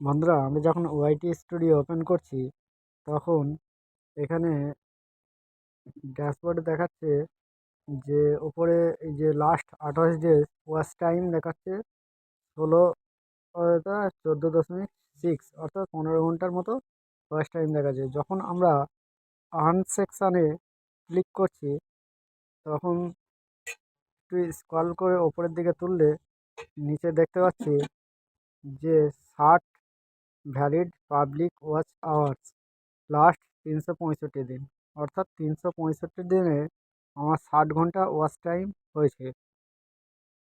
বন্ধুরা, আমি যখন ওয়াইটি স্টুডিও ওপেন করছি তখন এখানে ড্যাশবোর্ডে দেখাচ্ছে যে ওপরে এই যে লাস্ট 28 ডেজ ওয়াচ টাইম দেখাচ্ছে 14.6 অর্থাৎ 15 ঘন্টার মতো ওয়াচ টাইম দেখাচ্ছে। যখন আমরা আর্ন সেকশানে ক্লিক করছি তখন একটু স্ক্রল করে ওপরের দিকে তুললে নিচে দেখতে পাচ্ছি যে 60 valid public watch hours last 365 দিন, অর্থাৎ 365 দিনে আমার 60 ঘন্টা ওয়াচ টাইম হয়েছে।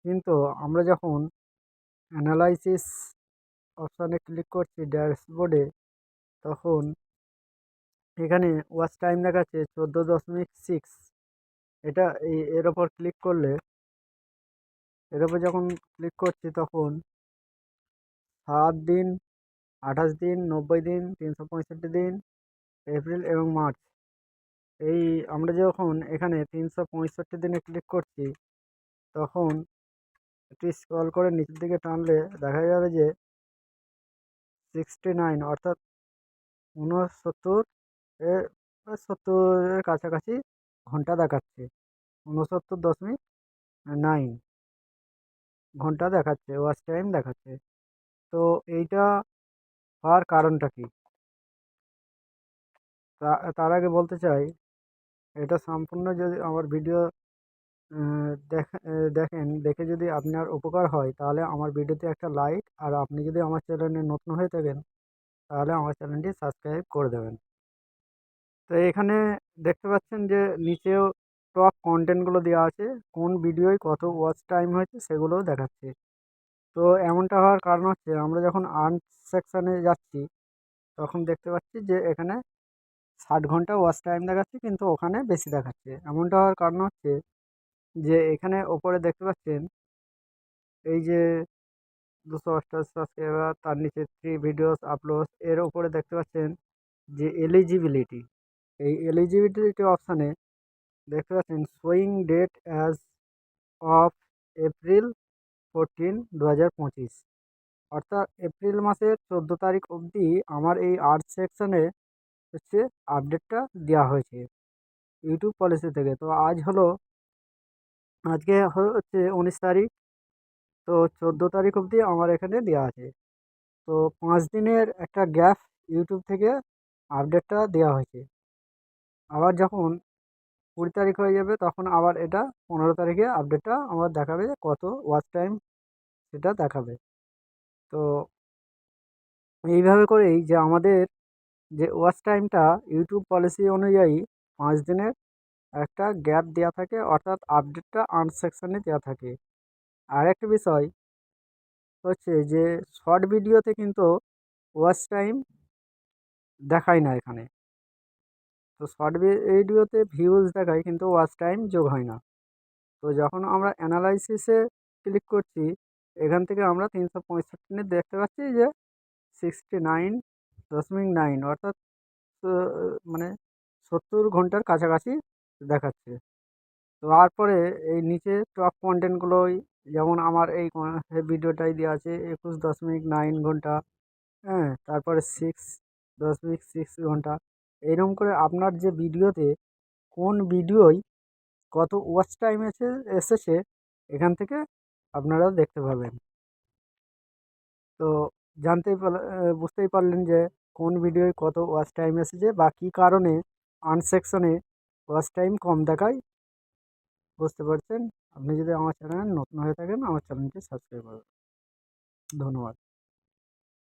কিন্তু আমরা যখন অ্যানালাইসিস অপশানে ক্লিক করছি ড্যাশবোর্ডে, তখন এখানে ওয়াচ টাইম দেখাচ্ছে 14.6। এটা এর ওপর ক্লিক করলে, এর ওপর যখন ক্লিক করছি তখন 7 দিন, 28 দিন, 90 দিন, 365 দিন, এপ্রিল এবং মার্চ, এই আমরা যখন এখানে 365 দিনে ক্লিক করছি তখন একটু স্ক্রল করে নিচের দিকে টানলে দেখা যাবে যে 69 অর্থাৎ 69 এর 70-এর কাছাকাছি ঘন্টা দেখাচ্ছে। 69.9 ঘন্টা দেখাচ্ছে, ওয়াচ টাইম দেখাচ্ছে। তো এইটা হওয়ার কারণটা কি? তার আগে বলতে চাই, এটা সম্পূর্ণ যদি আমার ভিডিও দেখেন, দেখে যদি আপনার উপকার হয় তাহলে আমার ভিডিওতে একটা লাইক, আর আপনি যদি আমার চ্যানেলে নতুন হয়ে থাকেন তাহলে আমার চ্যানেলটি সাবস্ক্রাইব করে দেবেন। তো এখানে দেখতে পাচ্ছেন যে নিচেও টপ কন্টেন্টগুলো দেওয়া আছে, কোন ভিডিওয় কত ওয়াচ টাইম হয়েছে সেগুলোও দেখাচ্ছে। তো এমনটা হওয়ার কারণ হচ্ছে, আমরা যখন আর্ন সেকশানে যাচ্ছি তখন দেখতে পাচ্ছি যে এখানে 60 ঘন্টা ওয়াচ টাইম দেখাচ্ছে, কিন্তু ওখানে বেশি দেখাচ্ছে। এমনটা হওয়ার কারণ হচ্ছে যে এখানে ওপরে দেখতে পাচ্ছেন এই যে 288 সাবস্ক্রাইবার, তার নিচে 3 ভিডিওস আপলোড, এর উপরে দেখতে পাচ্ছেন যে এলিজিবিলিটি, এই এলিজিবিলিটি অপশানে দেখতে পাচ্ছেন showing date as of April 14, 2025, অর্থাৎ এপ্রিল মাসের 14 তারিখ অবধি আমার এই আর্ট সেকশনে হচ্ছে আপডেটটা দেওয়া হয়েছে ইউটিউব পলিসি থেকে। তো আজকে হচ্ছে 19 তারিখ, তো 14 তারিখ অবধি আমার এখানে দেওয়া আছে। তো 5 দিনের একটা গ্যাপ ইউটিউব থেকে আপডেটটা দেওয়া হয়েছে। আবার যখন 20 তারিখ হয়ে যাবে তখন আবার এটা 15 তারিখে আপডেটটা আমার দেখাবে যে কত ওয়াচ টাইম সেটা দেখাবে। তো এইভাবে করেই যে আমাদের যে ওয়াচ টাইমটা ইউটিউব পলিসি অনুযায়ী 5 দিনের একটা গ্যাপ দেওয়া থাকে, অর্থাৎ আপডেটটা আর্ন সেকশনে দেওয়া থাকে। আর একটা বিষয় হচ্ছে যে শর্ট ভিডিওতে কিন্তু ওয়াচ টাইম দেখায় না এখানে। তো শর্ট ভিডিওতে ভিউজ দেখায় কিন্তু ওয়াচ টাইম যোগ হয় না। তো যখন আমরা অ্যানালাইসিসে ক্লিক করছি, এখান থেকে আমরা 365 দেখতে পাচ্ছি যে 69.9 অর্থাৎ মানে 70 ঘন্টার কাছাকাছি দেখাচ্ছে। তো তারপরে এই নিচে টপ কন্টেন্টগুলোই, যেমন আমার এই ভিডিওটাই দেওয়া আছে 21.9 ঘন্টা, হ্যাঁ, তারপরে 6.6 ঘন্টা। এইরকম করে আপনার যে ভিডিওতে কোন ভিডিওয় কত ওয়াচ টাইম এসেছে এখান থেকে আপনারা দেখতে পাবেন। তো বুঝতেই পারলেন যে কোন ভিডিওয় কত ওয়াচ টাইম এসেছে বা কী কারণে আনসেকশনে ওয়াচ টাইম কম দেখায়, বুঝতে পারছেন। আপনি যদি আমার চ্যানেল নতুন হয়ে থাকেন আমার চ্যানেলটি সাবস্ক্রাইব করবেন। ধন্যবাদ।